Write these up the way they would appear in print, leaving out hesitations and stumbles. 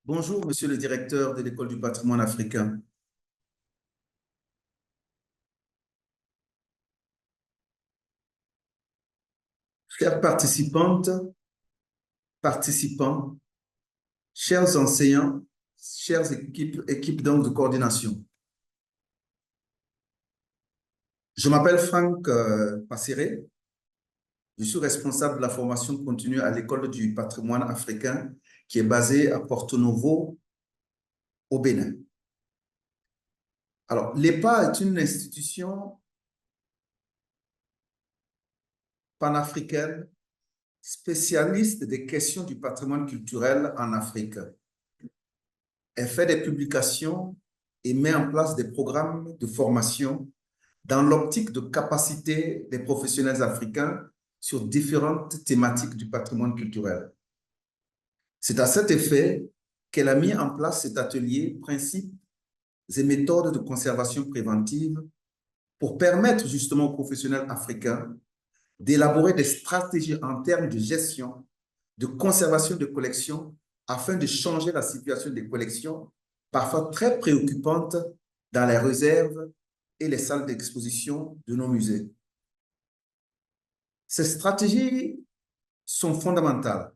Bonjour, monsieur le directeur de l'École du patrimoine africain. Chères participantes, participants, chers enseignants, chères équipes donc de coordination. Je m'appelle Franck Passéré. Je suis responsable de la formation continue à l'École du patrimoine africain qui est basée à Porto Novo, au Bénin. Alors, l'EPA est une institution panafricaine spécialiste des questions du patrimoine culturel en Afrique. Elle fait des publications et met en place des programmes de formation dans l'optique de capaciter des professionnels africains sur différentes thématiques du patrimoine culturel. C'est à cet effet qu'elle a mis en place cet atelier Principes et méthodes de conservation préventive pour permettre justement aux professionnels africains d'élaborer des stratégies en termes de gestion, de conservation de collections afin de changer la situation des collections, parfois très préoccupantes dans les réserves et les salles d'exposition de nos musées. Ces stratégies sont fondamentales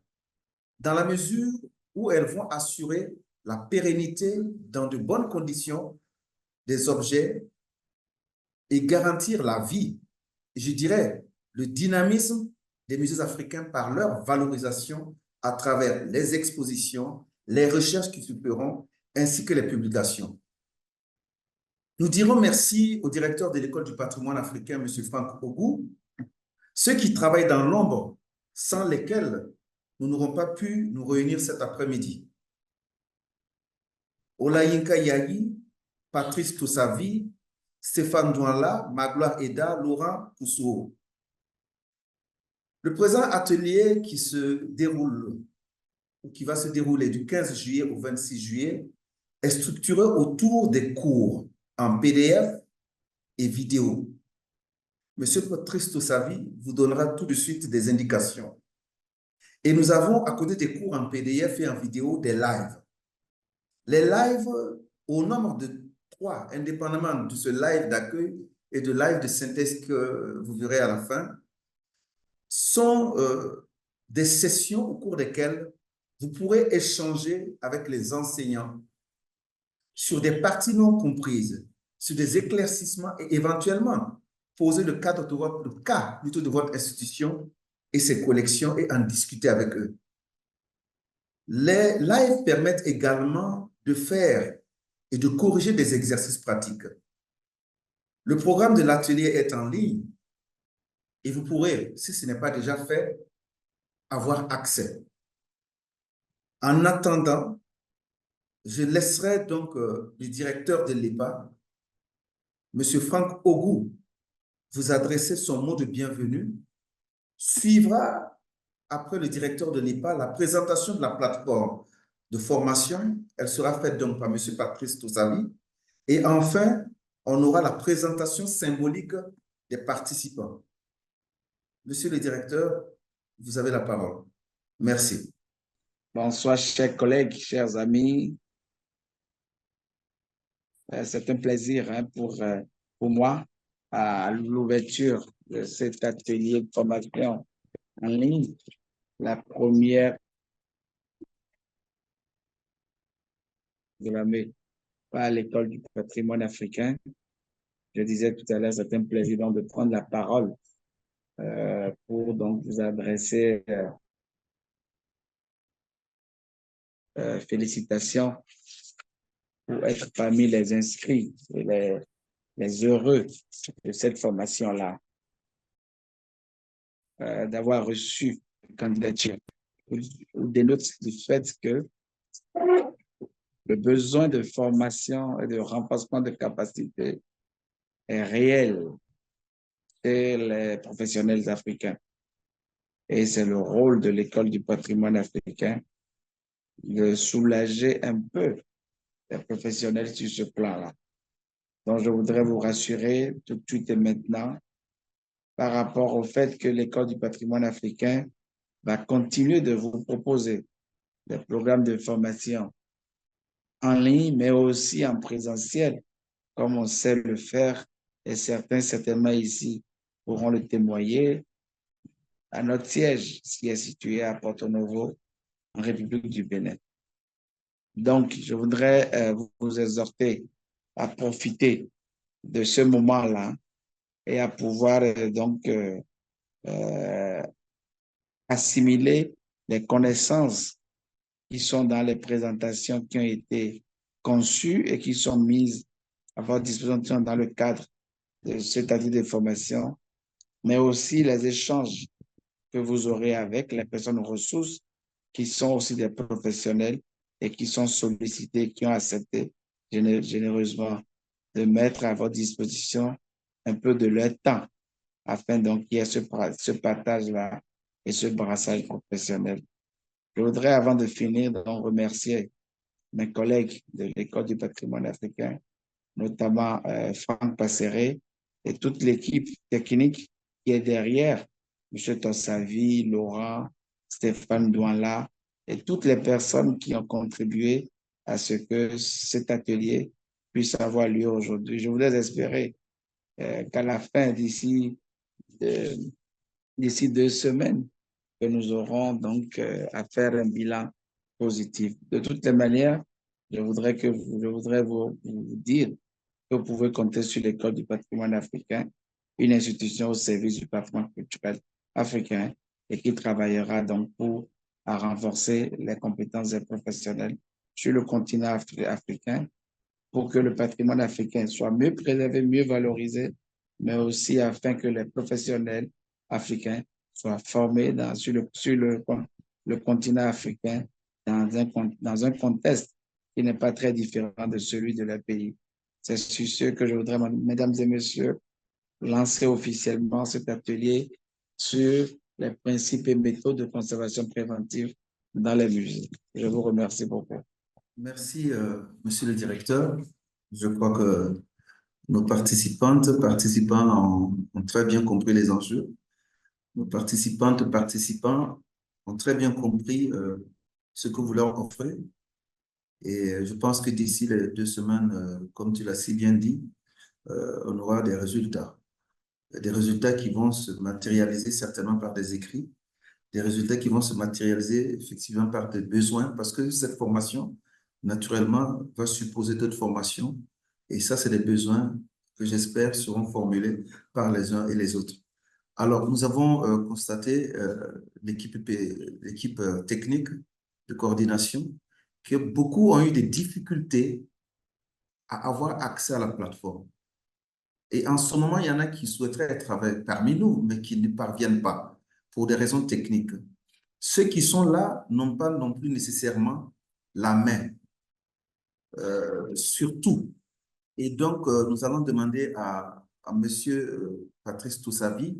dans la mesure où elles vont assurer la pérennité dans de bonnes conditions des objets et garantir la vie, je dirais, le dynamisme des musées africains par leur valorisation à travers les expositions, les recherches qui se feront, ainsi que les publications. Nous dirons merci au directeur de l'École du patrimoine africain, M. Franck Ogou, ceux qui travaillent dans l'ombre, sans lesquels nous n'aurons pas pu nous réunir cet après-midi. Olayinka Yayi, Patrice Toussavi, Stéphane Douanla, Magloire Eda, Laurent Poussou. Le présent atelier qui va se dérouler du 15 juillet au 26 juillet est structuré autour des cours en PDF et vidéo. Monsieur Patrice Toussavi vous donnera tout de suite des indications. Et nous avons, à côté des cours en PDF et en vidéo, des lives. Les lives, au nombre de 3, indépendamment de ce live d'accueil et de live de synthèse que vous verrez à la fin, sont des sessions au cours desquelles vous pourrez échanger avec les enseignants sur des parties non comprises, sur des éclaircissements et éventuellement poser le cas de votre institution et ses collections et en discuter avec eux. Les lives permettent également de faire et de corriger des exercices pratiques. Le programme de l'atelier est en ligne et vous pourrez, si ce n'est pas déjà fait, avoir accès. En attendant, je laisserai donc le directeur de l'EPA, M. Franck Ogou, vous adresser son mot de bienvenue. Suivra, après le directeur de l'EPA, la présentation de la plateforme de formation. Elle sera faite donc par M. Patrice Toussavi. Et enfin, on aura la présentation symbolique des participants. Monsieur le directeur, vous avez la parole. Merci. Bonsoir, chers collègues, chers amis. C'est un plaisir pour moi à l'ouverture de cet atelier de formation en ligne. La première par l'École du patrimoine africain. Je disais tout à l'heure, c'est un plaisir donc de prendre la parole pour donc vous adresser félicitations pour être parmi les inscrits et les heureux de cette formation-là, d'avoir reçu une candidature, dénote du fait que le besoin de formation et de renforcement de capacité est réel chez les professionnels africains. Et c'est le rôle de l'École du patrimoine africain de soulager un peu les professionnels sur ce plan-là. Donc, je voudrais vous rassurer tout de suite et maintenant par rapport au fait que l'École du patrimoine africain va continuer de vous proposer des programmes de formation en ligne, mais aussi en présentiel, comme on sait le faire, et certains certainement ici pourront le témoigner, à notre siège, qui est situé à Porto Novo, en République du Bénin. Donc, je voudrais vous exhorter à profiter de ce moment-là et à pouvoir euh, assimiler les connaissances qui sont dans les présentations qui ont été conçues et qui sont mises à votre disposition dans le cadre de cet atelier de formation, mais aussi les échanges que vous aurez avec les personnes ressources qui sont aussi des professionnels et qui sont sollicités, qui ont accepté généreusement de mettre à votre disposition un peu de leur temps afin donc qu'il y ait ce partage-là et ce brassage professionnel. Je voudrais, avant de finir, donc remercier mes collègues de l'École du patrimoine africain, notamment Franck Passéré et toute l'équipe technique qui est derrière, M. Tossavi, Laurent, Stéphane Douanla et toutes les personnes qui ont contribué à ce que cet atelier puisse avoir lieu aujourd'hui. Je voudrais espérer qu'à la fin, d'ici 2 semaines, que nous aurons donc à faire un bilan positif. De toutes les manières, je voudrais vous dire que vous pouvez compter sur l'École du patrimoine africain, une institution au service du patrimoine culturel africain et qui travaillera donc pour à renforcer les compétences des professionnels sur le continent africain pour que le patrimoine africain soit mieux préservé, mieux valorisé, mais aussi afin que les professionnels africains soient formés le continent africain dans un contexte qui n'est pas très différent de celui de leur pays. C'est sur ce que je voudrais, mesdames et messieurs, lancer officiellement cet atelier sur les principes et méthodes de conservation préventive dans les musées. Je vous remercie beaucoup. Merci, monsieur le directeur. Je crois que nos participantes, participants ont très bien compris les enjeux. Nos participantes, participants ont très bien compris ce que vous leur offrez. Et je pense que d'ici les 2 semaines, comme tu l'as si bien dit, on aura des résultats. Des résultats qui vont se matérialiser certainement par des écrits, des résultats qui vont se matérialiser effectivement par des besoins, parce que cette formation, naturellement, va supposer d'autres formations. Et ça, c'est des besoins que j'espère seront formulés par les uns et les autres. Alors, nous avons constaté, l'équipe technique de coordination, que beaucoup ont eu des difficultés à avoir accès à la plateforme. Et en ce moment, il y en a qui souhaiteraient être parmi nous, mais qui ne parviennent pas pour des raisons techniques. Ceux qui sont là n'ont pas non plus nécessairement la main sur tout. Et donc, nous allons demander à M. Patrice Toussavi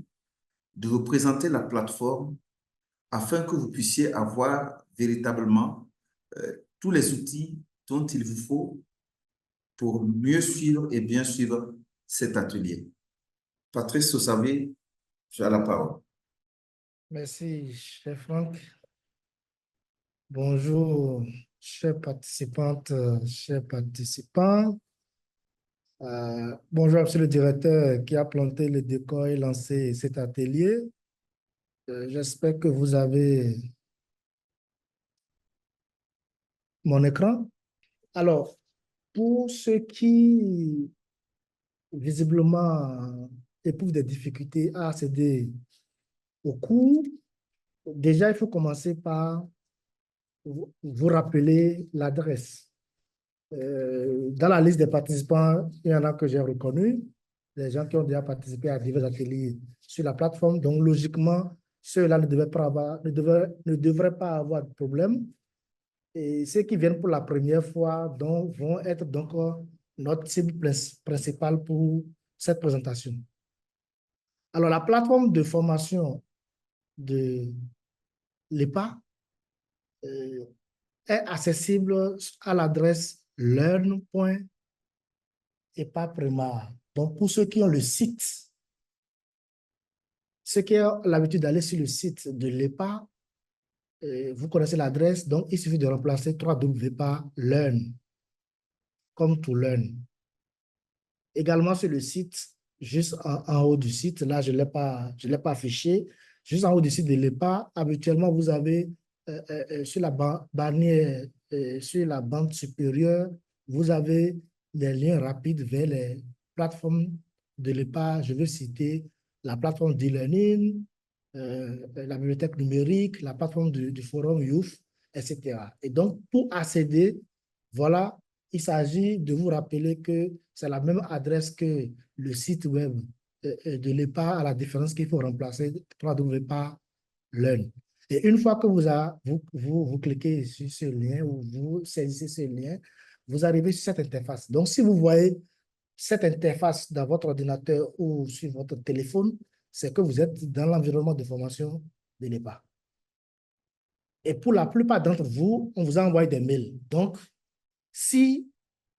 de vous présenter la plateforme afin que vous puissiez avoir véritablement tous les outils dont il vous faut pour mieux suivre et bien suivre cet atelier. Patrice Toussavi, tu as la parole. Merci, cher Franck. Bonjour, chères participantes, chers participants. Bonjour, monsieur le directeur qui a planté le décor et lancé cet atelier. J'espère que vous avez mon écran. Alors, pour ceux qui visiblement éprouvent des difficultés à accéder au cours, déjà, il faut commencer par vous rappeler l'adresse. Dans la liste des participants, il y en a que j'ai reconnus, des gens qui ont déjà participé à divers ateliers sur la plateforme. Donc, logiquement, ceux-là ne devraient pas avoir de problème. Et ceux qui viennent pour la première fois donc, vont être donc notre cible principale pour cette présentation. Alors, la plateforme de formation de l'EPA est accessible à l'adresse learn.epaprema. Donc, pour ceux qui ont le site, ceux qui ont l'habitude d'aller sur le site de l'EPA, vous connaissez l'adresse, donc il suffit de remplacer www.learn. welcome to learn. Également sur le site, juste en haut du site, là je l'ai pas affiché, juste en haut du site de l'EPA, habituellement vous avez sur la bannière, sur la bande supérieure, vous avez des liens rapides vers les plateformes de l'EPA. Je veux citer la plateforme d'e-learning, la bibliothèque numérique, la plateforme du forum Youth, etc. Et donc, pour accéder, voilà, il s'agit de vous rappeler que c'est la même adresse que le site web de l'EPA, à la différence qu'il faut remplacer www.learn. Et une fois que vous cliquez sur ce lien ou vous saisissez ce lien, vous arrivez sur cette interface. Donc, si vous voyez cette interface dans votre ordinateur ou sur votre téléphone, c'est que vous êtes dans l'environnement de formation de l'EPA. Et pour la plupart d'entre vous, on vous a envoyé des mails. Donc, si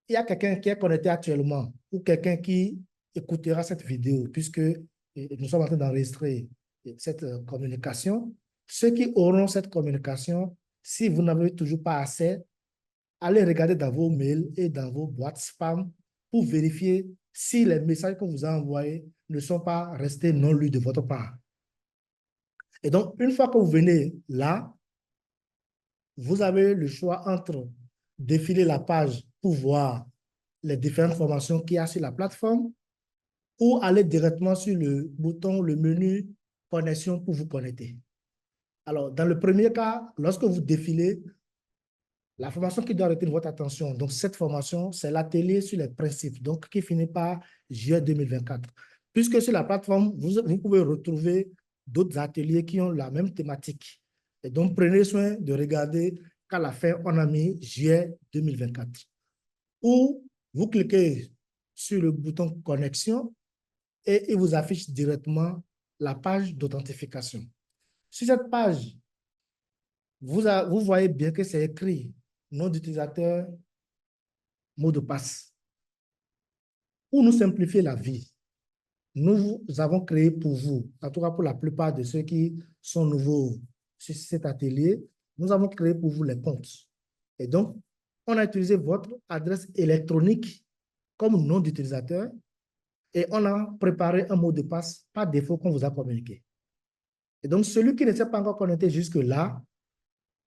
il y a quelqu'un qui est connecté actuellement ou quelqu'un qui écoutera cette vidéo, puisque nous sommes en train d'enregistrer cette communication, ceux qui auront cette communication, si vous n'avez toujours pas accès, allez regarder dans vos mails et dans vos boîtes spam pour vérifier si les messages qu'on vous a envoyés ne sont pas restés non lus de votre part. Et donc, une fois que vous venez là, vous avez le choix entre défiler la page pour voir les différentes formations qu'il y a sur la plateforme ou aller directement sur le bouton, le menu connexion pour vous connecter. Alors, dans le premier cas, lorsque vous défilez, la formation qui doit retenir votre attention, donc cette formation, c'est l'atelier sur les principes, donc qui finit par juillet 2024. Puisque sur la plateforme, vous pouvez retrouver d'autres ateliers qui ont la même thématique. Et donc, prenez soin de regarder qu'à la fin, on a mis juillet 2024. Ou vous cliquez sur le bouton connexion et il vous affiche directement la page d'authentification. Sur cette page, vous voyez bien que c'est écrit nom d'utilisateur, mot de passe. Pour nous simplifier la vie, nous avons créé pour vous, en tout cas pour la plupart de ceux qui sont nouveaux sur cet atelier, nous avons créé pour vous les comptes. Et donc, on a utilisé votre adresse électronique comme nom d'utilisateur et on a préparé un mot de passe par défaut qu'on vous a communiqué. Et donc, celui qui ne s'est pas encore connecté jusque-là,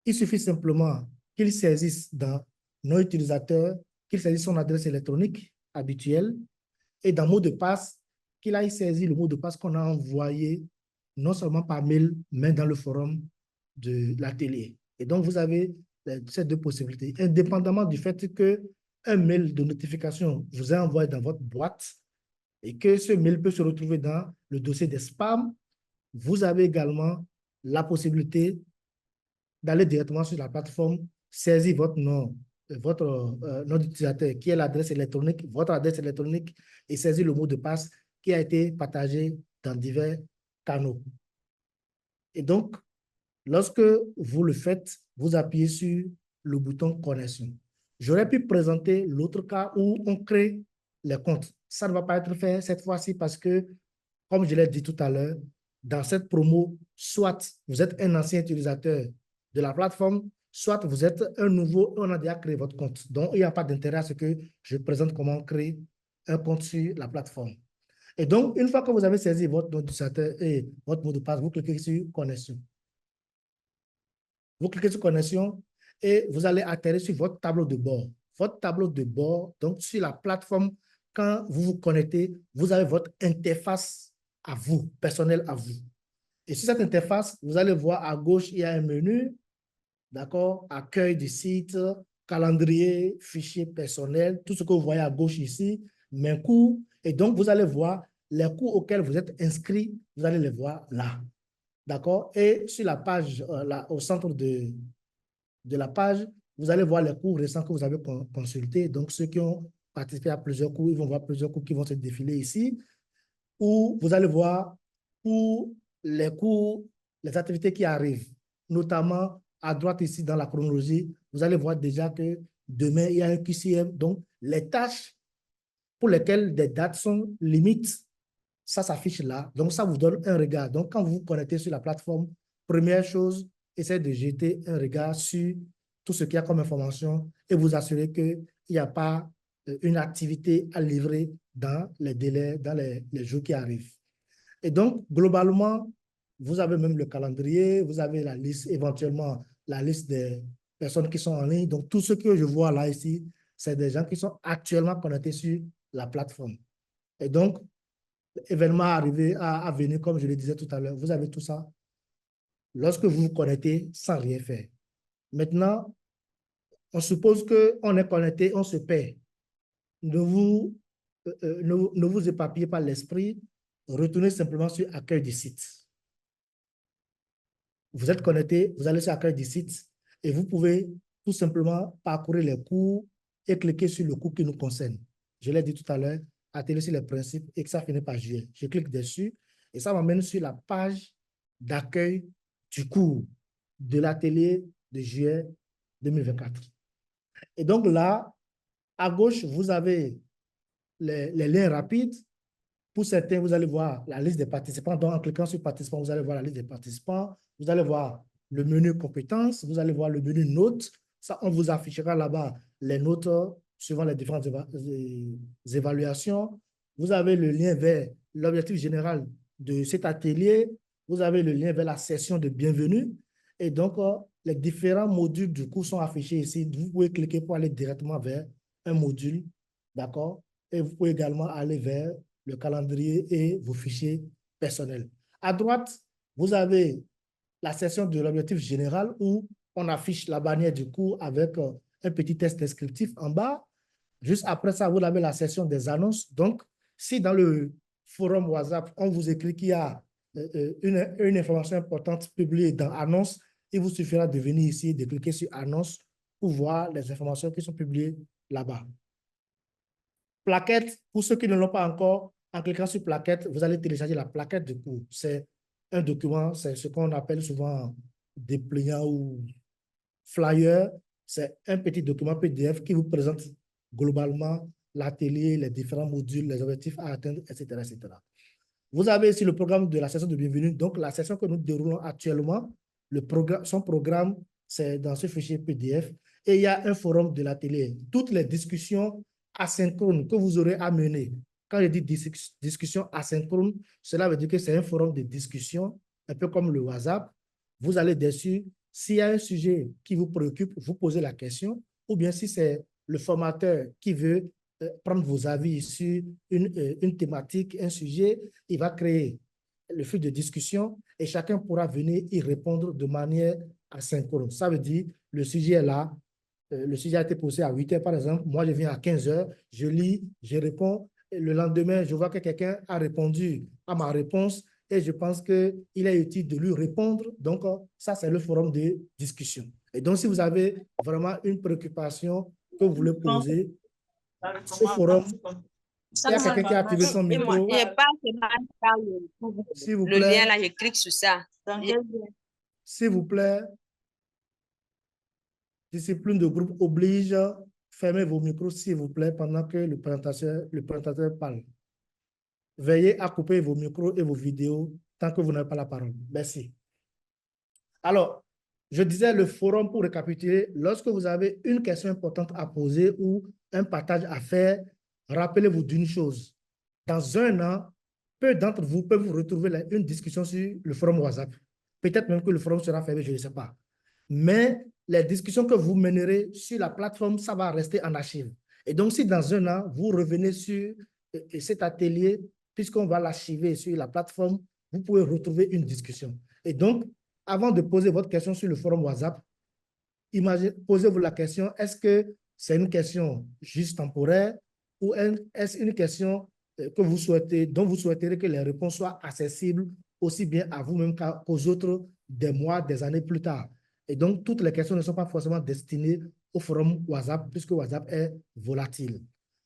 il suffit simplement qu'il saisisse dans nos utilisateurs, qu'il saisisse son adresse électronique habituelle et dans mot de passe, qu'il aille saisir le mot de passe qu'on a envoyé non seulement par mail, mais dans le forum de l'atelier. Et donc, vous avez ces deux possibilités. Indépendamment du fait qu'un mail de notification vous est envoyé dans votre boîte et que ce mail peut se retrouver dans le dossier des spams, vous avez également la possibilité d'aller directement sur la plateforme, saisir votre nom d'utilisateur qui est l'adresse électronique, votre adresse électronique et saisir le mot de passe qui a été partagé dans divers canaux. Et donc, lorsque vous le faites, vous appuyez sur le bouton connexion. J'aurais pu présenter l'autre cas où on crée les comptes. Ça ne va pas être fait cette fois-ci parce que, comme je l'ai dit tout à l'heure, dans cette promo, soit vous êtes un ancien utilisateur de la plateforme, soit vous êtes un nouveau, on a déjà créé votre compte. Donc, il n'y a pas d'intérêt à ce que je présente comment créer un compte sur la plateforme. Et donc, une fois que vous avez saisi votre nom d'utilisateur et votre mot de passe, vous cliquez sur connexion. Vous cliquez sur connexion et vous allez atterrir sur votre tableau de bord. Votre tableau de bord, donc sur la plateforme, quand vous vous connectez, vous avez votre interface à vous, personnelle à vous. Et sur cette interface, vous allez voir à gauche, il y a un menu, d'accord, accueil du site, calendrier, fichier personnel, tout ce que vous voyez à gauche ici, mes cours. Et donc, vous allez voir les cours auxquels vous êtes inscrit, vous allez les voir là. D'accord? Et sur la page, là, au centre de la page, vous allez voir les cours récents que vous avez consultés. Donc, ceux qui ont participé à plusieurs cours, ils vont voir plusieurs cours qui vont se défiler ici. Ou vous allez voir pour les cours, les activités qui arrivent, notamment à droite ici dans la chronologie, vous allez voir déjà que demain, il y a un QCM. Donc, les tâches pour lesquelles des dates sont limites, ça s'affiche là. Donc, ça vous donne un regard. Donc, quand vous vous connectez sur la plateforme, première chose, essayez de jeter un regard sur tout ce qu'il y a comme information et vous assurer qu'il n'y a pas une activité à livrer dans les délais, dans les jours qui arrivent. Et donc, globalement, vous avez même le calendrier, vous avez la liste, éventuellement la liste des personnes qui sont en ligne. Donc, tout ce que je vois là ici, c'est des gens qui sont actuellement connectés sur la plateforme. Et donc, l'événement arrivé à venir, comme je le disais tout à l'heure, vous avez tout ça lorsque vous vous connectez sans rien faire. Maintenant, on suppose qu'on est connecté, on se paie. Ne vous éparpillez pas l'esprit, retournez simplement sur accueil du site. Vous êtes connecté, vous allez sur accueil du site et vous pouvez tout simplement parcourir les cours et cliquer sur le cours qui nous concerne. Je l'ai dit tout à l'heure, atelier sur les principes et que ça finit par juillet. Je clique dessus et ça m'amène sur la page d'accueil du cours de l'atelier de juillet 2024. Et donc là, à gauche, vous avez les liens rapides. Pour certains, vous allez voir la liste des participants. Donc, en cliquant sur participants, vous allez voir la liste des participants. Vous allez voir le menu compétences. Vous allez voir le menu notes. Ça, on vous affichera là-bas les notes suivant les différentes évaluations. Vous avez le lien vers l'objectif général de cet atelier. Vous avez le lien vers la session de bienvenue. Et donc, les différents modules du cours sont affichés ici. Vous pouvez cliquer pour aller directement vers un module. D'accord? Et vous pouvez également aller vers le calendrier et vos fichiers personnels. À droite, vous avez la section de l'objectif général où on affiche la bannière du cours avec un petit texte descriptif en bas. Juste après ça, vous avez la section des annonces. Donc, si dans le forum WhatsApp, on vous écrit qu'il y a une information importante publiée dans Annonces, il vous suffira de venir ici, de cliquer sur Annonces pour voir les informations qui sont publiées là-bas. Plaquette, pour ceux qui ne l'ont pas encore, en cliquant sur plaquette, vous allez télécharger la plaquette de cours. C'est un document, c'est ce qu'on appelle souvent dépliant ou flyer. C'est un petit document PDF qui vous présente globalement l'atelier, les différents modules, les objectifs à atteindre, etc., etc. Vous avez ici le programme de la session de bienvenue. Donc, la session que nous déroulons actuellement, son programme, c'est dans ce fichier PDF. Et il y a un forum de l'atelier. Toutes les discussions asynchrones que vous aurez à mener. Quand je dis discussion asynchrone, cela veut dire que c'est un forum de discussion, un peu comme le WhatsApp. Vous allez dessus. S'il y a un sujet qui vous préoccupe, vous posez la question. Ou bien si c'est le formateur qui veut prendre vos avis sur une thématique, un sujet, il va créer le flux de discussion et chacun pourra venir y répondre de manière asynchrone. Ça veut dire le sujet est là, le sujet a été posé à 8 h par exemple, moi je viens à 15 h, je lis, je réponds, et le lendemain je vois que quelqu'un a répondu à ma réponse et je pense qu'il est utile de lui répondre. Donc ça c'est le forum de discussion. Et donc si vous avez vraiment une préoccupation que vous voulez poser, ce forum, il y a quelqu'un qui a activé son micro. S'il vous plaît. Le lien là, je clique sur ça. S'il vous plaît, discipline de groupe oblige, fermez vos micros, s'il vous plaît, pendant que le présentateur parle. Veillez à couper vos micros et vos vidéos tant que vous n'avez pas la parole. Merci. Alors, je disais le forum pour récapituler. Lorsque vous avez une question importante à poser ou un partage à faire, rappelez-vous d'une chose. Dans un an, peu d'entre vous peuvent vous retrouver une discussion sur le forum WhatsApp. Peut-être même que le forum sera fermé, je ne sais pas. Mais les discussions que vous mènerez sur la plateforme, ça va rester en archive. Et donc, si dans un an, vous revenez sur cet atelier, puisqu'on va l'archiver sur la plateforme, vous pouvez retrouver une discussion. Et donc, avant de poser votre question sur le forum WhatsApp, posez-vous la question, est-ce que c'est une question juste temporaire ou est-ce une question que vous souhaitez, dont vous souhaiterez que les réponses soient accessibles aussi bien à vous-même qu'aux autres des mois, des années plus tard. Et donc, toutes les questions ne sont pas forcément destinées au forum WhatsApp, puisque WhatsApp est volatile.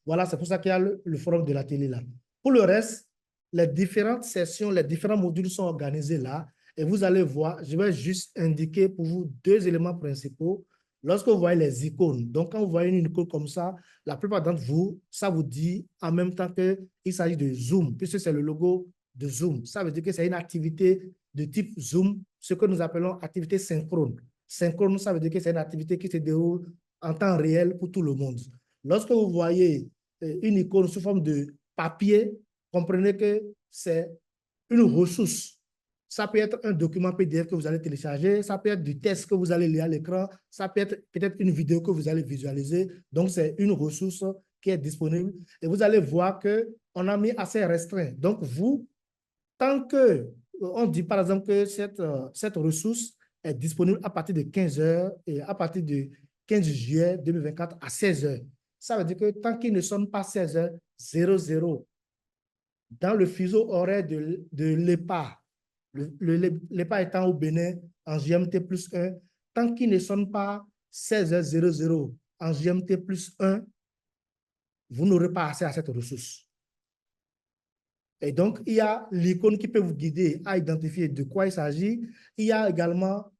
Voilà, c'est pour ça qu'il y a le forum de l'atelier là. Pour le reste, les différentes sessions, les différents modules sont organisés là. Et vous allez voir, je vais juste indiquer pour vous deux éléments principaux. Lorsque vous voyez les icônes, donc quand vous voyez une icône comme ça, la plupart d'entre vous, ça vous dit en même temps qu'il s'agit de Zoom, puisque c'est le logo de Zoom. Ça veut dire que c'est une activité de type Zoom, ce que nous appelons activité synchrone. Synchrone, ça veut dire que c'est une activité qui se déroule en temps réel pour tout le monde. lorsque vous voyez une icône sous forme de papier, comprenez que c'est une ressource. Ça peut être un document PDF que vous allez télécharger, ça peut être du texte que vous allez lire à l'écran, ça peut être peut-être une vidéo que vous allez visualiser. Donc, c'est une ressource qui est disponible. Et vous allez voir qu'on a mis assez restreint. Donc, vous, tant que on dit par exemple que cette ressource est disponible à partir de 15 heures et à partir du 15 juillet 2024 à 16 heures. Ça veut dire que tant qu'il ne sonne pas 16 heures 00 dans le fuseau horaire de l'EPA, l'EPA étant au Bénin en GMT plus 1, tant qu'il ne sonne pas 16h00 en GMT plus 1, vous n'aurez pas accès à cette ressource. Et donc, il y a l'icône qui peut vous guider à identifier de quoi il s'agit. Il y a également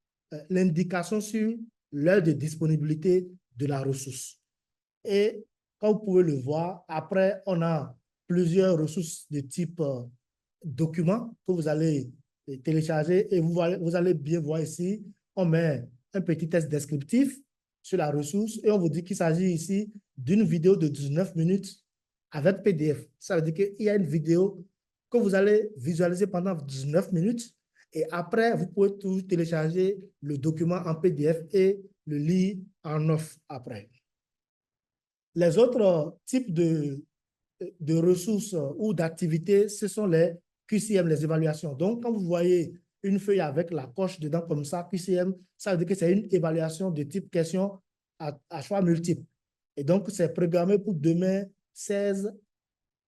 l'indication sur l'heure de disponibilité de la ressource. Et comme vous pouvez le voir, après, on a plusieurs ressources de type document que vous allez télécharger et vous allez bien voir ici, on met un petit test descriptif sur la ressource et on vous dit qu'il s'agit ici d'une vidéo de 19 minutes avec PDF. Ça veut dire qu'il y a une vidéo que vous allez visualiser pendant 19 minutes et après, vous pouvez toujours télécharger le document en PDF et le lire en off après. Les autres types de ressources ou d'activités, ce sont les QCM, les évaluations. Donc, quand vous voyez une feuille avec la coche dedans comme ça, QCM, ça veut dire que c'est une évaluation de type question à choix multiple. Et donc, c'est programmé pour demain, 16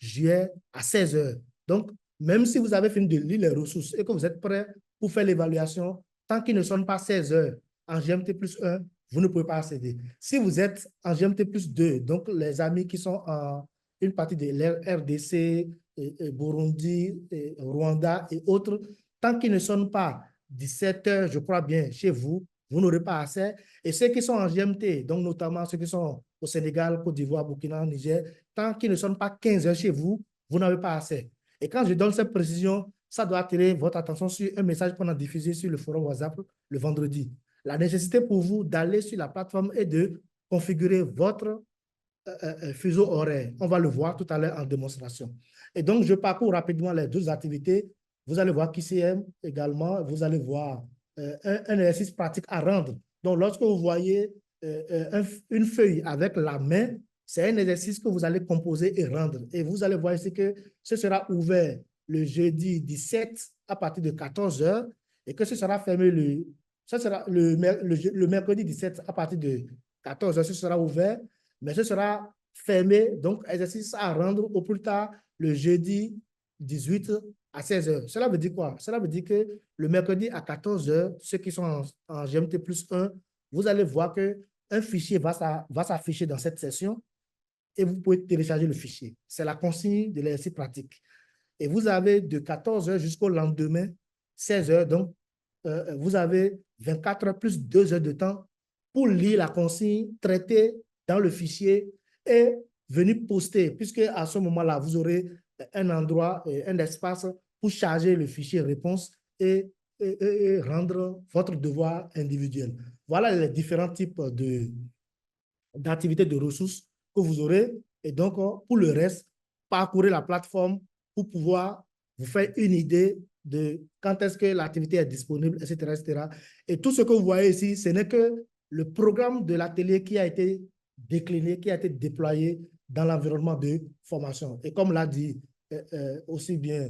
juillet à 16 heures. Donc, même si vous avez fini de lire les ressources et que vous êtes prêt pour faire l'évaluation, tant qu'il ne sonne pas 16 heures en GMT plus 1, vous ne pouvez pas accéder. Si vous êtes en GMT plus 2, donc les amis qui sont en une partie de l'RDC, Burundi, Rwanda et autres, tant qu'ils ne sonnent pas 17 heures, je crois bien, chez vous, vous n'aurez pas accès. Et ceux qui sont en GMT, donc notamment ceux qui sont au Sénégal, Côte d'Ivoire, Burkina, Niger, tant qu'ils ne sonnent pas 15 heures chez vous, vous n'avez pas accès. Et quand je donne cette précision, ça doit attirer votre attention sur un message qu'on a diffusé sur le forum WhatsApp le vendredi. La nécessité pour vous d'aller sur la plateforme et de configurer votre fuseau horaire. On va le voir tout à l'heure en démonstration. Et donc, je parcours rapidement les deux activités. Vous allez voir QCM également. Vous allez voir un exercice pratique à rendre. Donc, lorsque vous voyez une feuille avec la main, c'est un exercice que vous allez composer et rendre. Et vous allez voir ici que ce sera ouvert le jeudi 17 à partir de 14 heures et que ce sera fermé le mercredi 17 à partir de 14 heures. Ce sera ouvert, mais ce sera fermé. Donc, exercice à rendre au plus tard le jeudi 18 à 16 heures. Cela veut dire quoi? Cela veut dire que le mercredi à 14 heures, ceux qui sont en GMT plus 1, vous allez voir qu'un fichier va s'afficher dans cette session et vous pouvez télécharger le fichier. C'est la consigne de l'exercice pratique. Et vous avez de 14 heures jusqu'au lendemain, 16 heures. Donc, vous avez 24 heures plus 2 heures de temps pour lire la consigne, traiter dans le fichier et venir poster, puisque à ce moment-là, vous aurez un endroit, un espace pour charger le fichier réponse et rendre votre devoir individuel. Voilà les différents types d'activités de ressources que vous aurez. Et donc, pour le reste, parcourez la plateforme pour pouvoir vous faire une idée de quand est-ce que l'activité est disponible, etc., etc. Et tout ce que vous voyez ici, ce n'est que le programme de l'atelier qui a été décliné, qui a été déployé dans l'environnement de formation. Et comme l'a dit aussi bien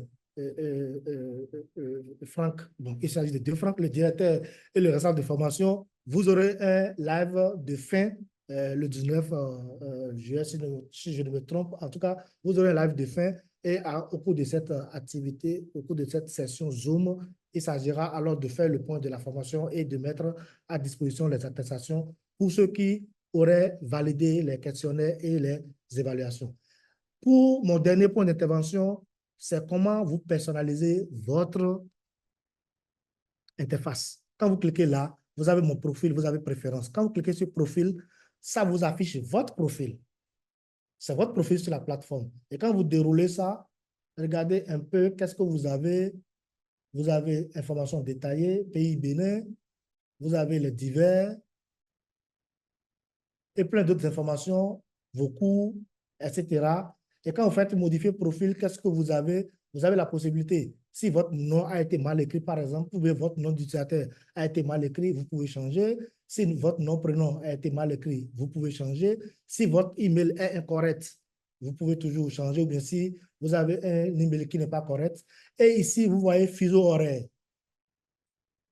Franck, donc il s'agit de deux Franck, le directeur et le responsable de formation, vous aurez un live de fin le 19 juillet, si je ne me trompe. En tout cas, vous aurez un live de fin et au cours de cette activité, au cours de cette session Zoom, il s'agira alors de faire le point de la formation et de mettre à disposition les attestations pour ceux qui auraient validé les questionnaires et les évaluations. Pour mon dernier point d'intervention, c'est comment vous personnalisez votre interface. Quand vous cliquez là, vous avez mon profil, vous avez préférence. Quand vous cliquez sur profil, ça vous affiche votre profil. C'est votre profil sur la plateforme. Et quand vous déroulez ça, regardez un peu qu'est-ce que vous avez. Vous avez informations détaillées, pays Bénin, vous avez les divers et plein d'autres informations. vos cours, etc. Et quand vous faites modifier profil, qu'est-ce que vous avez? Vous avez la possibilité, si votre nom a été mal écrit, par exemple, votre nom d'utilisateur a été mal écrit, vous pouvez changer. Si votre nom, prénom a été mal écrit, vous pouvez changer. Si votre email est incorrect, vous pouvez toujours changer. Ou bien si vous avez un email qui n'est pas correct. Et ici, vous voyez fuseau horaire.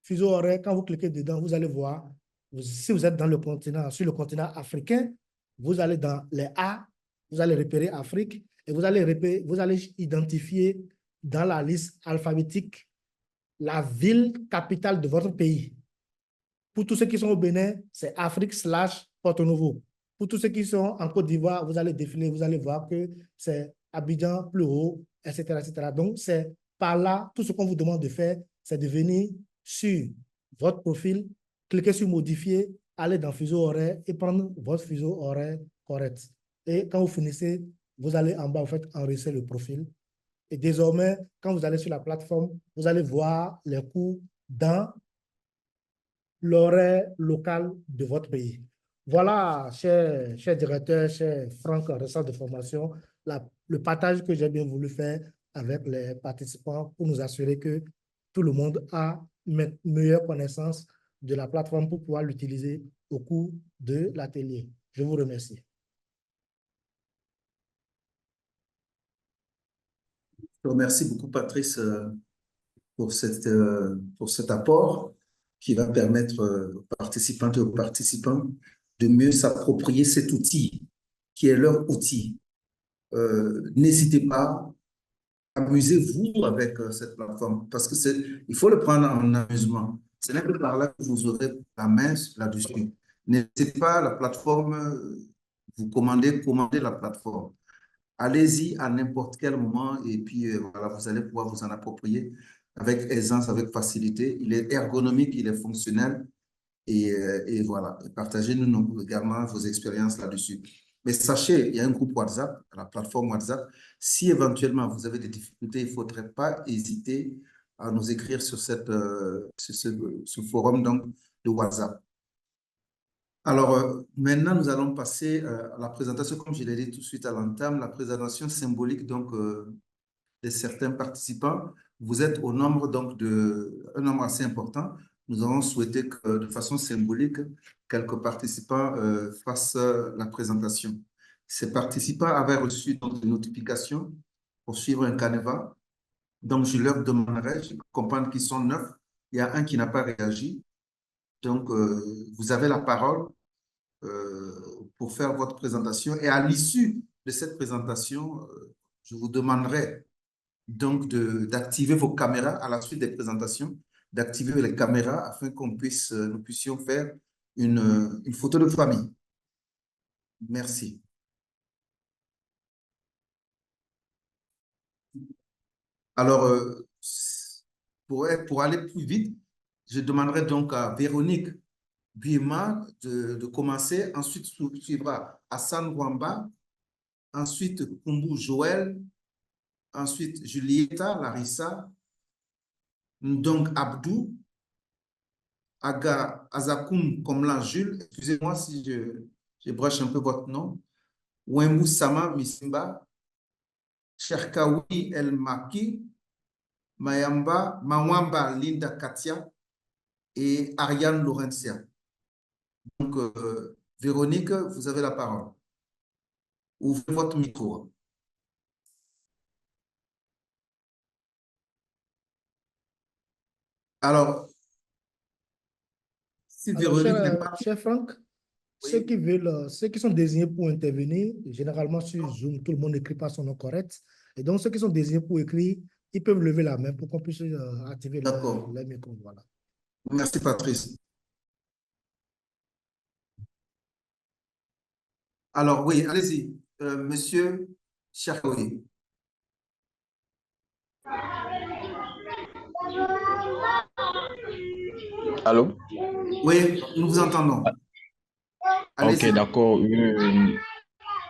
Fuseau horaire, quand vous cliquez dedans, vous allez voir, si vous êtes dans le continent, sur le continent africain, vous allez dans les A, vous allez repérer Afrique et vous allez identifier dans la liste alphabétique la ville capitale de votre pays. Pour tous ceux qui sont au Bénin, c'est Afrique/Porto-Novo. Pour tous ceux qui sont en Côte d'Ivoire, vous allez défiler, vous allez voir que c'est Abidjan, plus haut, etc., etc. Donc, c'est par là, tout ce qu'on vous demande de faire, c'est de venir sur votre profil, cliquer sur modifier, aller dans fuseau horaire et prendre votre fuseau horaire correct. Et quand vous finissez, vous allez en bas, vous faites enregistrer le profil. Et désormais, quand vous allez sur la plateforme, vous allez voir les cours dans l'horaire local de votre pays. Voilà, cher directeur, cher Franck, responsable de formation, le partage que j'ai bien voulu faire avec les participants pour nous assurer que tout le monde a une meilleure connaissance de la plateforme pour pouvoir l'utiliser au cours de l'atelier. Je vous remercie. Je te remercie beaucoup, Patrice, pour cet apport qui va permettre aux participantes et aux participants de mieux s'approprier cet outil qui est leur outil. N'hésitez pas, amusez-vous avec cette plateforme parce que il faut le prendre en amusement. Ce n'est que par là que vous aurez la main là-dessus. N'hésitez pas, la plateforme, vous commandez la plateforme. Allez-y à n'importe quel moment et puis voilà, vous allez pouvoir vous en approprier avec aisance, avec facilité. Il est ergonomique, il est fonctionnel et voilà. Partagez-nous également vos expériences là-dessus. Mais sachez, il y a un groupe WhatsApp, la plateforme WhatsApp. Si éventuellement vous avez des difficultés, il ne faudrait pas hésiter à nous écrire sur ce forum donc, de WhatsApp. Alors, maintenant, nous allons passer à la présentation, comme je l'ai dit tout de suite à l'entame, la présentation symbolique donc, de certains participants. Vous êtes au nombre donc un nombre assez important. Nous avons souhaité que de façon symbolique, quelques participants fassent la présentation. Ces participants avaient reçu donc, des notifications pour suivre un canevas. Donc, je leur demanderai, je comprends qu'ils sont 9. Il y a un qui n'a pas réagi. Donc, vous avez la parole pour faire votre présentation. Et à l'issue de cette présentation, je vous demanderai donc d'activer vos caméras à la suite des présentations, d'activer les caméras afin qu'on puisse, nous puissions faire une photo de famille. Merci. Alors, pour aller plus vite, je demanderai donc à Véronique Buima de commencer. Ensuite, suivra Hassan Wamba. Ensuite, Kumbu Joël. Ensuite, Julieta, Larissa. Donc, Abdou. Aga Azakoum Komlan Jules. Excusez-moi si je broche un peu votre nom. Wembu Sama Misimba. Cherkaoui El Maki. Mawamba Linda Katia. Et Ariane Laurentia. Donc, Véronique, vous avez la parole. Ouvrez votre micro. Alors, si Véronique n'est pas... Cher Franck, Oui. ceux qui sont désignés pour intervenir, généralement sur Zoom, tout le monde n'écrit pas son nom correct. Et donc, ceux qui sont désignés pour écrire, ils peuvent lever la main pour qu'on puisse activer les micros. Voilà. Merci, Patrice. Alors, oui, allez-y. Monsieur Cherkaoui. Allô? Oui, nous vous entendons. Ok, Allez-y. d'accord. Soyez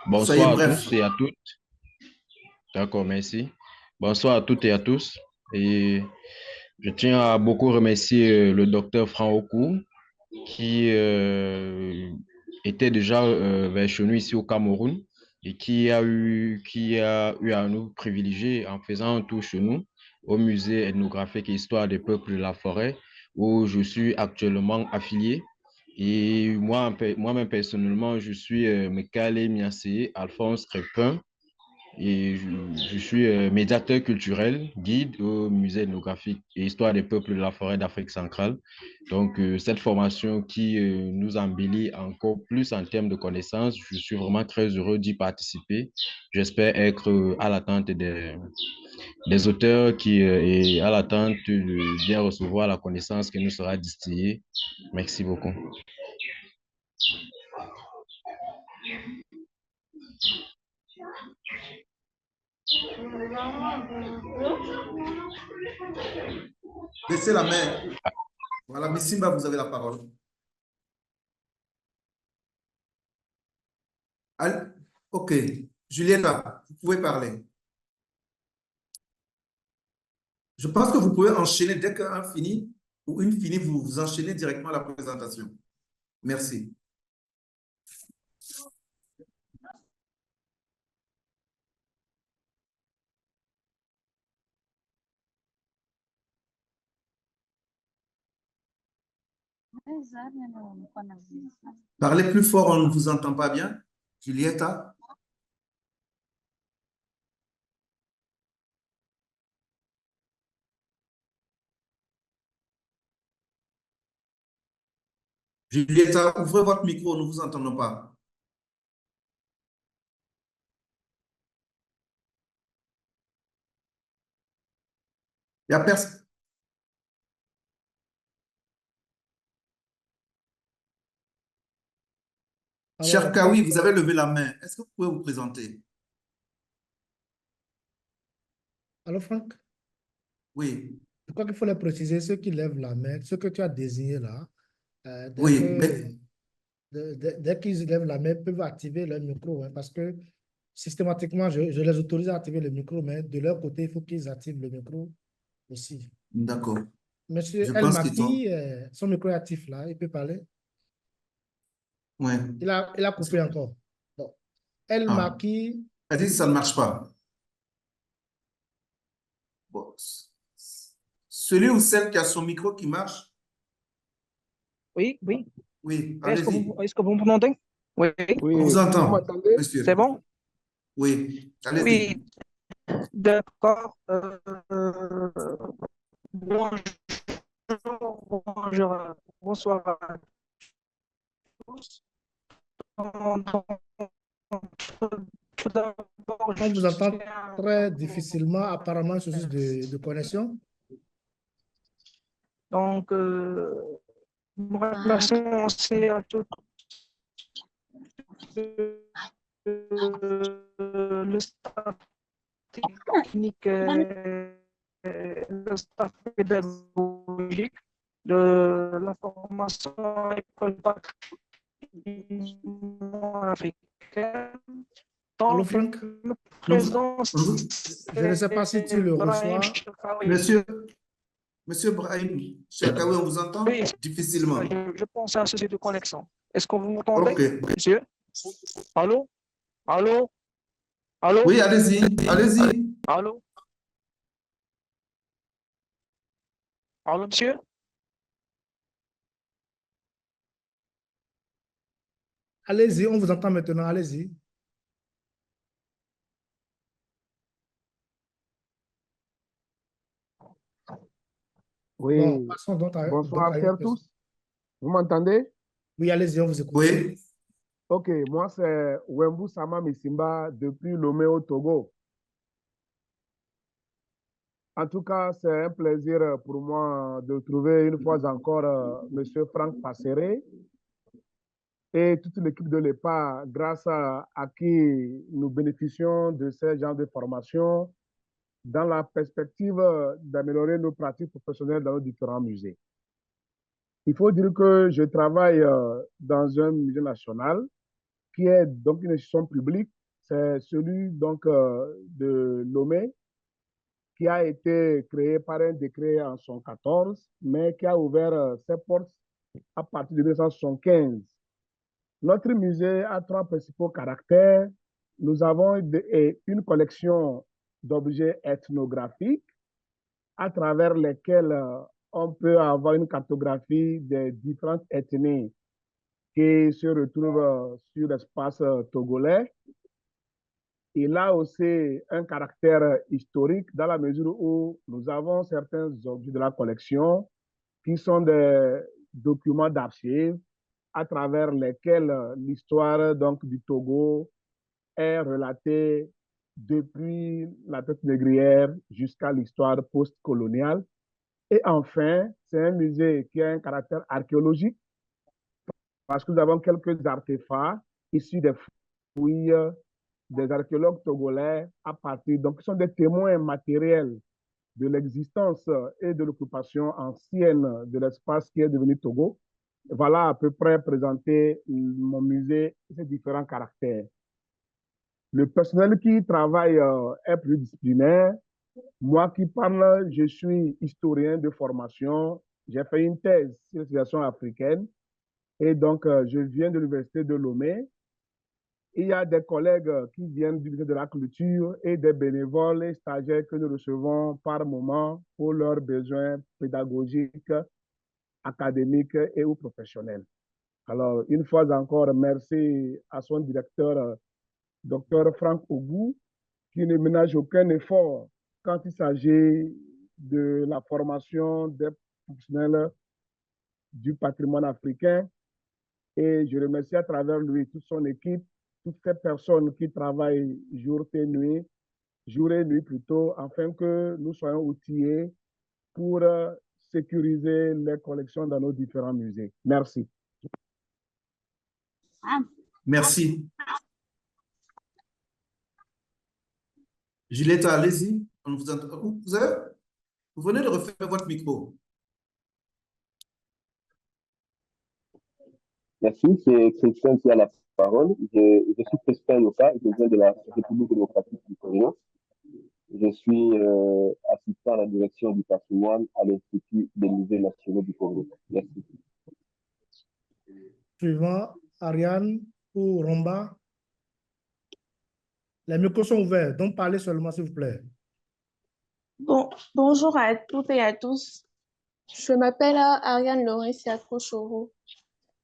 Bonsoir à bref. tous et à toutes. D'accord, merci. Bonsoir à toutes et à tous. Et je tiens à beaucoup remercier le docteur Franck Okou qui était déjà ben, chez nous ici au Cameroun et qui a eu à nous privilégier en faisant un tour chez nous au musée ethnographique et histoire des peuples de la forêt où je suis actuellement affilié. Et moi-même personnellement, je suis Mekale Miassé Alphonse Crépin et je suis médiateur culturel, guide au musée ethnographique et histoire des peuples de la forêt d'Afrique centrale. Donc, cette formation qui nous embellit encore plus en termes de connaissances, je suis vraiment très heureux d'y participer. J'espère être à l'attente des auteurs et à l'attente de bien recevoir la connaissance qui nous sera distillée. Merci beaucoup. Baissez la main. Voilà, Missimba, vous avez la parole. Ok. Julietta, vous pouvez parler. Je pense que vous pouvez enchaîner dès qu'un finit ou une finit, vous enchaînez directement la présentation. Merci. Parlez plus fort, on ne vous entend pas bien. Julietta. Julietta, ouvrez votre micro, nous ne vous entendons pas. Il n'y a personne. Cher Kawi, vous avez levé la main. Est-ce que vous pouvez vous présenter? Allô, Franck? Oui. Je crois qu'il faut les préciser, ceux qui lèvent la main, ceux que tu as désignés là, Oui, mais dès qu'ils lèvent la main, ils peuvent activer leur micro, hein, parce que systématiquement, je les autorise à activer le micro, mais de leur côté, il faut qu'ils activent le micro aussi. d'accord. Monsieur Je El pense qu'ils sont... Maki, son micro est actif là, il peut parler. Ouais. Il a coupé encore. Bon. El Ah. Maki, Elle dit que ça ne marche pas. Bon. Celui ou celle qui a son micro qui marche, Oui, oui. oui, Est-ce que allez-y. vous m'entendez? Oui. On vous Oui, vous entend, m'entendez? monsieur. C'est bon? Oui, allez-y. Oui, d'accord. Bonjour, bonsoir à tous. Donc, tout d'abord, on je vous entend tiens à très vous difficilement, apparemment, c'est juste remercier. de connexion. Donc, nous remercions aussi à tous le staff technique, le staff pédagogique de la formation école africaine. Allô, Donc, Franck? une présence. Je ne sais pas si tu le reçois. Monsieur Brahim Chakawi, on vous entend Oui, difficilement. je pense à un souci de connexion. Est-ce que vous m'entendez, Ok. monsieur? Allô? Allô? Allô? Oui, allez-y, allez-y. Allô? Allô, monsieur? Allez-y, on vous entend maintenant, allez-y. Oui, Bon, passons donc à bonsoir, une chers question. tous. Vous m'entendez? Oui, allez-y, on vous écoute. Oui. Ok, moi c'est Wembu Sama Missimba depuis Lomé au Togo. En tout cas, c'est un plaisir pour moi de trouver une fois encore Monsieur Franck Passeret et toute l'équipe de l'EPA, grâce à qui nous bénéficions de ce genre de formation dans la perspective d'améliorer nos pratiques professionnelles dans nos différents musées. Il faut dire que je travaille dans un musée national qui est donc une institution publique. C'est celui donc de Lomé qui a été créé par un décret en 1914, mais qui a ouvert ses portes à partir de 1975. Notre musée a trois principaux caractères. Nous avons une collection d'objets ethnographiques à travers lesquels on peut avoir une cartographie des différentes ethnies qui se retrouvent sur l'espace togolais. Il a aussi un caractère historique dans la mesure où nous avons certains objets de la collection qui sont des documents d'archives à travers lesquels l'histoire donc du Togo est relatée depuis la traite négrière jusqu'à l'histoire post-coloniale. Et enfin, c'est un musée qui a un caractère archéologique parce que nous avons quelques artefacts issus des fouilles des archéologues togolais à partir, donc ce sont des témoins matériels de l'existence et de l'occupation ancienne de l'espace qui est devenu Togo. Voilà à peu près présenter mon musée et ses différents caractères. Le personnel qui travaille est pluridisciplinaire. Moi qui parle, je suis historien de formation. J'ai fait une thèse sur la civilisation africaine et donc je viens de l'université de Lomé. Il y a des collègues qui viennent du ministère de la Culture et des bénévoles et stagiaires que nous recevons par moment pour leurs besoins pédagogiques, académiques et ou professionnels. Alors, une fois encore, merci à son directeur, Dr Franck Ogou, qui ne ménage aucun effort quand il s'agit de la formation des professionnels du patrimoine africain. Et je remercie à travers lui toute son équipe, toutes ces personnes qui travaillent jour et nuit plutôt, afin que nous soyons outillés pour sécuriser les collections dans nos différents musées. Merci. Merci. Juliette, allez-y. Vous venez de refaire votre micro. Merci, c'est Christian qui a la parole. Je suis Christian Yoka, je viens de la République démocratique du Congo. Je suis assistant à la direction du patrimoine à l'Institut des musées nationaux du Congo. Merci. Suivant, Ariane ou Romba. Les micros sont ouverts, donc parlez seulement, s'il vous plaît. Bonjour à toutes et à tous. Je m'appelle Ariane Laurencia Kochoro.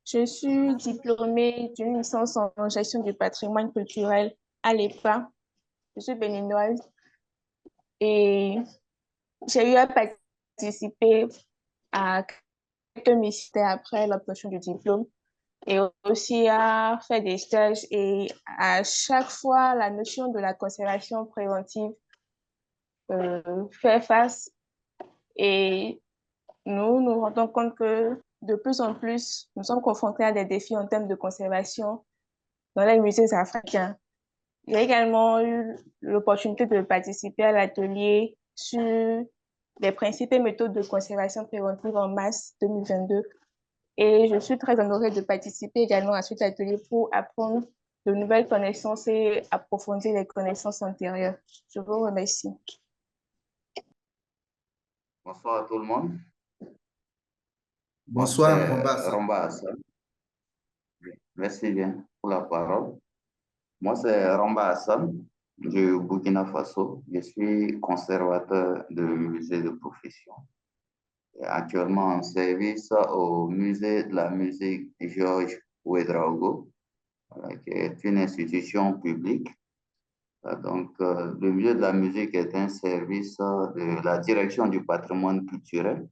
Je suis diplômée d'une licence en gestion du patrimoine culturel à l'EPA. Je suis béninoise et j'ai eu à participer à quelques missions après l'obtention du diplôme et aussi à faire des stages. Et à chaque fois, la notion de la conservation préventive fait face et nous nous rendons compte que de plus en plus, nous sommes confrontés à des défis en termes de conservation dans les musées africains. J'ai également eu l'opportunité de participer à l'atelier sur les principes et méthodes de conservation préventive en mars 2022. Et je suis très honorée de participer également à cet atelier pour apprendre de nouvelles connaissances et approfondir les connaissances antérieures. Je vous remercie. Bonsoir à tout le monde. Bonsoir, Romba Hassan. Merci bien pour la parole. Moi, c'est Romba Hassan du Burkina Faso. Je suis conservateur de musée de profession. Et actuellement en service au musée de la musique Georges Ouedraogo, qui est une institution publique. Donc, le musée de la musique est un service de la direction du patrimoine culturel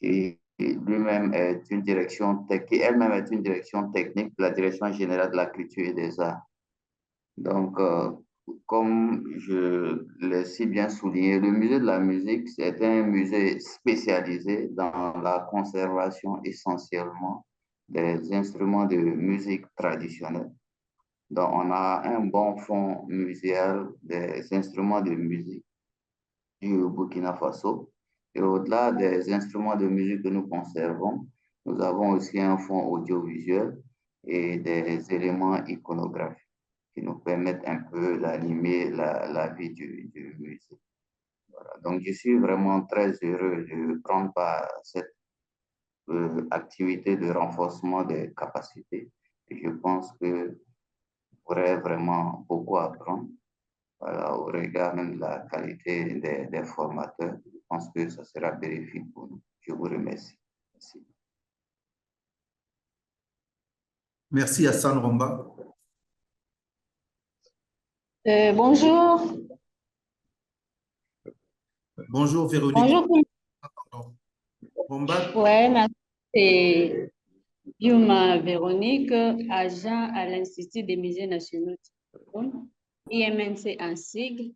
qui lui-même est une direction qui elle-même est une direction technique de la Direction générale de la culture et des arts. Donc, comme je l'ai si bien souligné, le musée de la musique, c'est un musée spécialisé dans la conservation essentiellement des instruments de musique traditionnels. Donc, on a un bon fonds muséal des instruments de musique du Burkina Faso. Et au-delà des instruments de musique que nous conservons, nous avons aussi un fonds audiovisuel et des éléments iconographiques qui nous permettent un peu d'animer la vie du musée. Voilà. Donc, je suis vraiment très heureux de prendre part à cette activité de renforcement des capacités je pense que pourrait vraiment beaucoup apprendre. Voilà, au regard même de la qualité des formateurs. Je pense que ça sera bénéfique pour nous. Je vous remercie. Merci. Merci Hassan Romba. Bonjour. Bonjour Véronique. Bonjour. Romba. Ouais, merci. C'est Yuma Véronique, agent à l'Institut des musées nationaux du Congo, IMNC en sigle.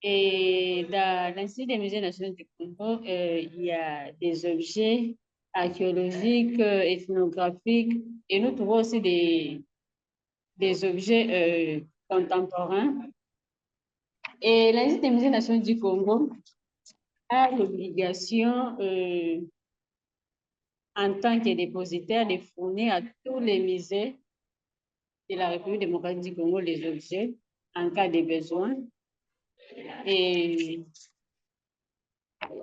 Et dans l'Institut des musées nationaux du Congo, il y a des objets archéologiques, ethnographiques, et nous trouvons aussi des objets contemporains. Et l'Institut des musées nationaux du Congo a l'obligation, en tant que dépositaire, de fournir à tous les musées de la République démocratique du Congo les objets en cas de besoin. Et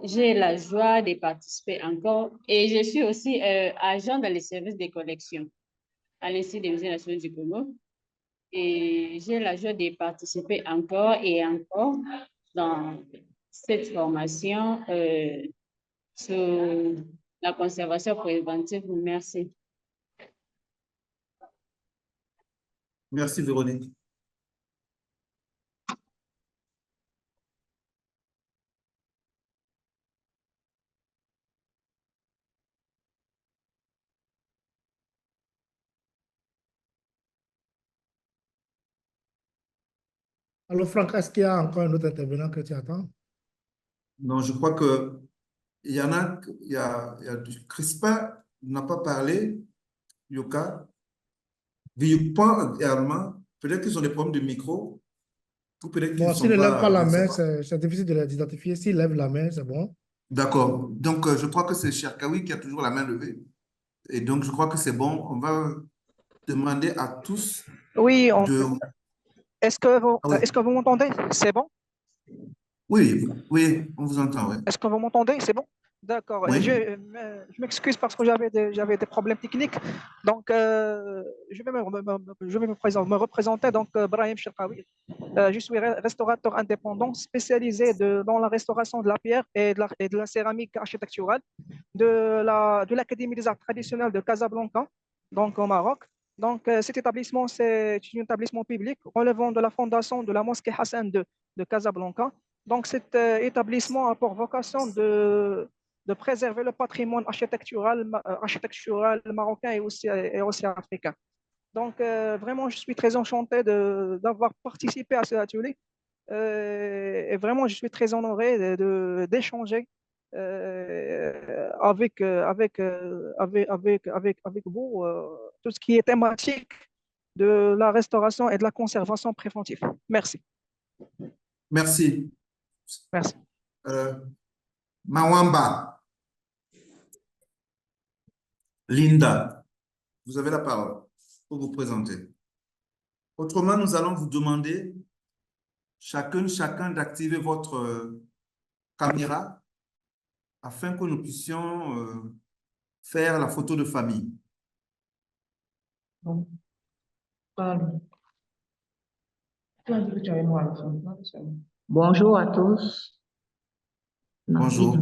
j'ai la joie de participer encore. Et je suis aussi agent dans les services de collection à l'Institut des musées nationaux du Congo. Et j'ai la joie de participer encore et encore dans cette formation sur la conservation préventive. Merci. Merci Véronique. Alors, Franck, est-ce qu'il y a encore un autre intervenant que tu attends? Non, je crois que il y en a, il y a Crispin n'a pas parlé, Yoka. Villepin également, peut-être qu'ils ont des problèmes de micro, ou peut-être qu'ils ne S'il sont ne lève pas la je ne sais main, pas. c'est difficile de l'identifier. S'il lève la main, c'est bon. D'accord. Donc, je crois que c'est Cherkaoui qui a toujours la main levée. Et donc, je crois que c'est bon. On va demander à tous Oui, de... est-ce que vous, Ah oui. est-ce que vous m'entendez? C'est bon? Oui, oui, on vous entend, oui. Est-ce que vous m'entendez? C'est bon? D'accord. Oui. Je m'excuse parce que j'avais des problèmes techniques. Donc, je vais me représenter. Donc, Brahim Cherkaoui. Je suis restaurateur indépendant spécialisé dans la restauration de la pierre et de la céramique architecturale de l'Académie des arts traditionnels de Casablanca, donc au Maroc. Donc, cet établissement, c'est un établissement public relevant de la fondation de la mosquée Hassan II de Casablanca. Donc, cet établissement a pour vocation de préserver le patrimoine architectural marocain et aussi africain. Donc, vraiment, je suis très enchanté d'avoir participé à cet atelier. Et vraiment, je suis très honoré d'échanger avec vous tout ce qui est thématique de la restauration et de la conservation préventive. Merci. Merci. Merci. Mawamba. Linda, vous avez la parole pour vous présenter. Autrement, nous allons vous demander chacun d'activer votre caméra afin que nous puissions faire la photo de famille. Bonjour à tous. Bonjour.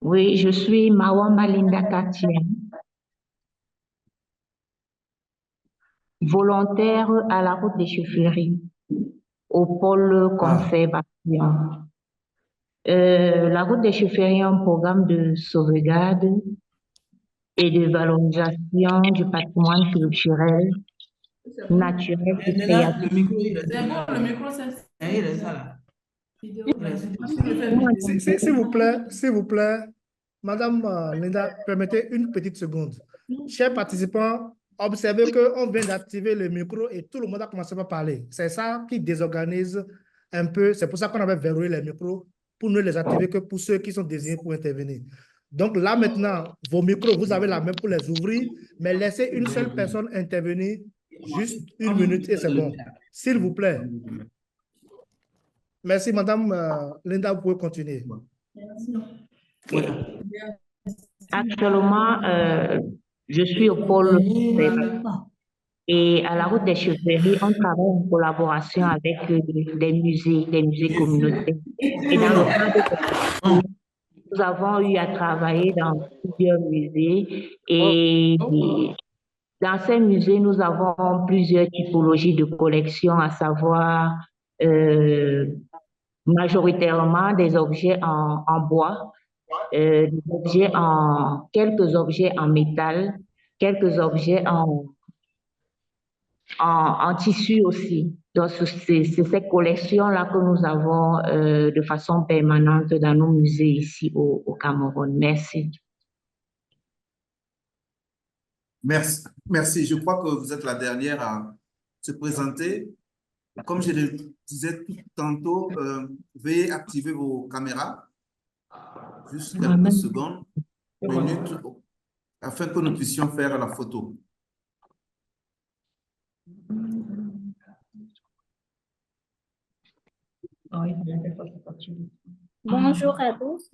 Oui, je suis Mawamba Linda Katia, volontaire à la route des chaufferies au pôle conservation. La route des chaufferies est un programme de sauvegarde et de valorisation du patrimoine culturel, naturel et créatif. Le micro, c'est ça là. S'il vous plaît, Madame Linda, permettez une petite seconde. Chers participants, observez qu'on vient d'activer le micro et tout le monde a commencé à parler. C'est ça qui désorganise un peu. C'est pour ça qu'on avait verrouillé les micros pour ne les activer que pour ceux qui sont désignés pour intervenir. Donc là maintenant, vos micros, vous avez la main pour les ouvrir, mais laissez une seule personne intervenir, juste 1 minute et c'est bon. S'il vous plaît. Merci, Madame Linda, vous pouvez continuer. Actuellement, Je suis au pôle conservatoire. Et à la route des chefferies, on travaille en collaboration avec des musées communautaires. Et dans le cadre de nous avons eu à travailler dans plusieurs musées et dans ces musées, nous avons plusieurs typologies de collections, à savoir majoritairement des objets en bois, quelques objets en métal, quelques objets en tissu aussi. Donc, c'est ces collections-là que nous avons de façon permanente dans nos musées ici au Cameroun. Merci. Merci. Merci. Je crois que vous êtes la dernière à se présenter. Comme je le disais tout tantôt, veuillez activer vos caméras. Juste quelques secondes, minutes, afin que nous puissions faire la photo. Bonjour à tous.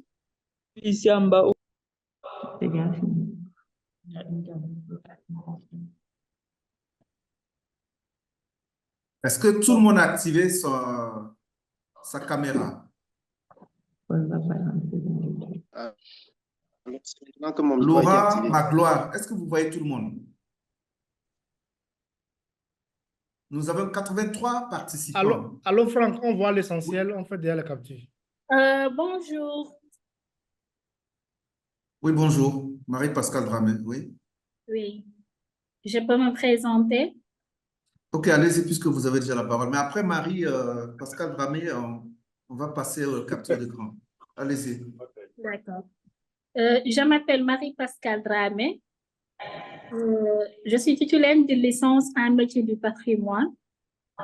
C'est bien. Est-ce que tout le monde a activé sa caméra? Laura Magloire, est-ce que vous voyez tout le monde? Nous avons 83 participants. Allô Franck, on voit l'essentiel, on fait déjà la capture. Bonjour. Oui, bonjour. Marie-Pascale Dramé, oui. Oui. Je peux me présenter? Ok, allez-y puisque vous avez déjà la parole. Mais après Marie-Pascale Dramé, on va passer aux captures d'écran. Allez-y. D'accord. Je m'appelle Marie-Pascale Dramé. Je suis titulaire de licence en métier du patrimoine,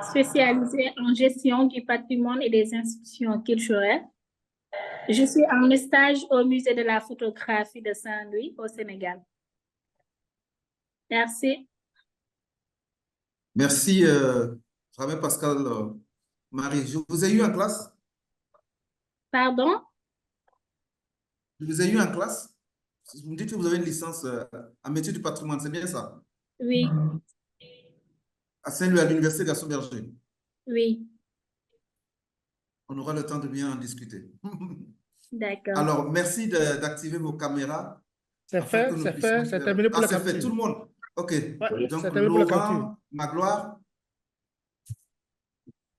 spécialisée en gestion du patrimoine et des institutions culturelles. Je suis en stage au musée de la photographie de Saint-Louis au Sénégal. Merci. Merci, Marie-Pascale Marie. Je vous ai eu en classe? Pardon? Je vous ai eu en classe? Vous me dites que vous avez une licence en métier du patrimoine, c'est bien ça? Oui. À Saint-Louis, à l'Université Gaston Berger? Oui. On aura le temps de bien en discuter. D'accord. Alors, merci d'activer vos caméras. C'est fait, c'est terminé pour la capture. C'est fait, tout le monde. OK. Ouais, donc, Laurent Magloire,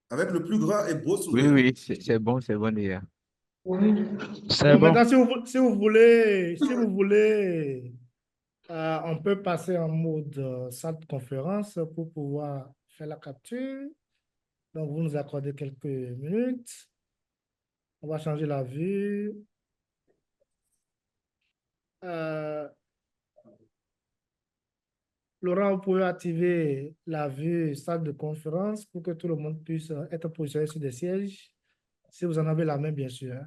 avec le plus grand et beau sourire. Oui, c'est bon déjà. C'est bon. Maintenant, si vous voulez, on peut passer en mode salle de conférence pour pouvoir faire la capture. Donc, vous nous accordez quelques minutes. On va changer la vue. Laurent, vous pouvez activer la vue salle de conférence pour que tout le monde puisse être positionné sur des sièges. Si vous en avez la main, bien sûr.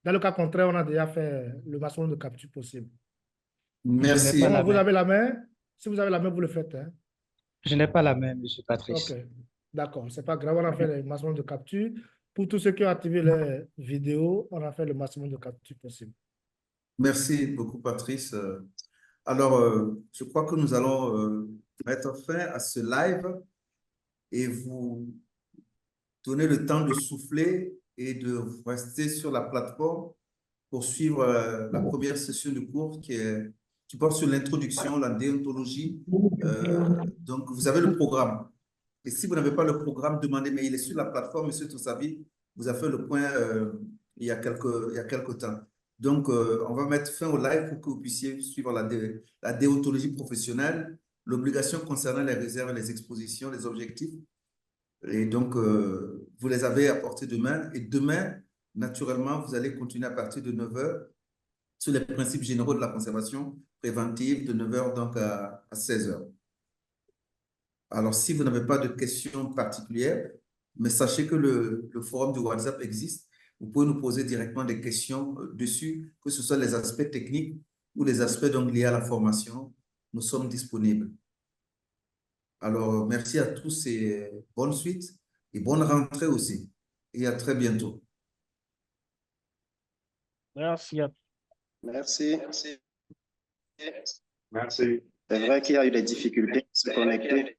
Dans le cas contraire, on a déjà fait le maximum de capture possible. Merci. Vous avez la main? Si vous avez la main, vous le faites. Hein? Je n'ai pas la main, M. Patrice. OK. D'accord. Ce n'est pas grave. On a fait le maximum de capture. Pour tous ceux qui ont activé les vidéos, on a fait le maximum de capture possible. Merci beaucoup, Patrice. Alors, je crois que nous allons mettre fin à ce live et vous donner le temps de souffler et de rester sur la plateforme pour suivre la première session de cours qui porte sur l'introduction, la déontologie. Donc, vous avez le programme. Et si vous n'avez pas le programme, demandez, mais il est sur la plateforme, M. Tosavi vous a fait le point il y a quelques temps. Donc, on va mettre fin au live pour que vous puissiez suivre la déontologie professionnelle, l'obligation concernant les réserves, les expositions, les objectifs. Et donc, vous les avez à portée de main. Et demain, naturellement, vous allez continuer à partir de 9 h sur les principes généraux de la conservation préventive, de 9 h donc à 16 h. Alors, si vous n'avez pas de questions particulières, mais sachez que le forum du WhatsApp existe. Vous pouvez nous poser directement des questions dessus, que ce soit les aspects techniques ou les aspects donc liés à la formation. Nous sommes disponibles. Alors, merci à tous et bonne suite et bonne rentrée aussi. Et à très bientôt. Merci. Merci. Merci. C'est vrai qu'il y a eu des difficultés à se connecter.